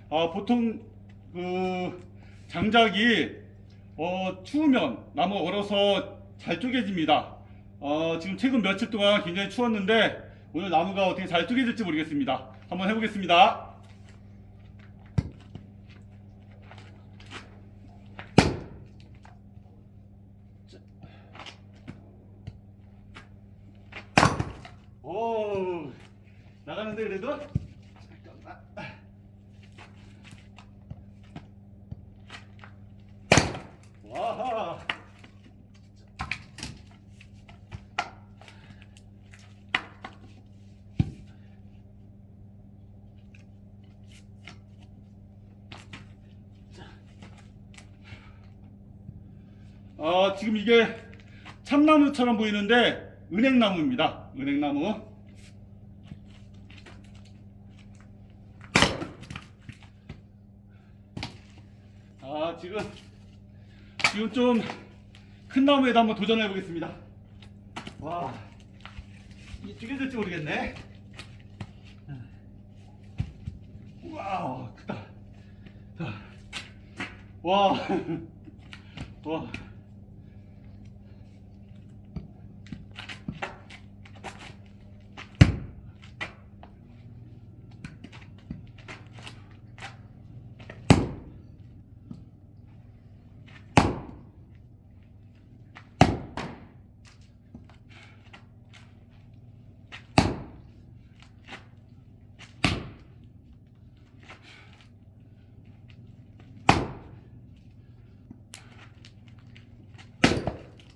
보통 장작이 추우면 나무 얼어서 잘 쪼개집니다. 지금 최근 며칠 동안 굉장히 추웠는데 오늘 나무가 어떻게 잘 쪼개질지 모르겠습니다. 한번 해보겠습니다. 오, 나가는데 그래도? 잠깐만. 와하. 지금 이게 참나무처럼 보이는데 은행나무입니다. 은행나무. 지금 좀 큰 나무에다 한번 도전해 보겠습니다. 와, 이 쪼개질지 모르겠네. 와, 크다. 자, 와, 와.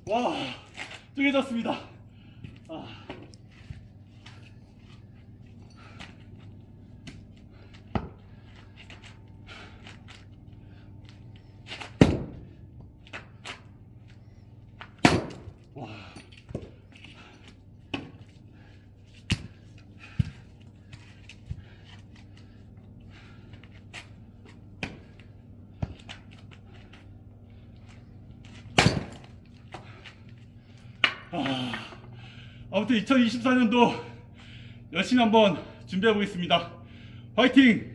와, 쪼개졌습니다. 와. 아무튼 2024년도 열심히 한번 준비해 보겠습니다. 화이팅!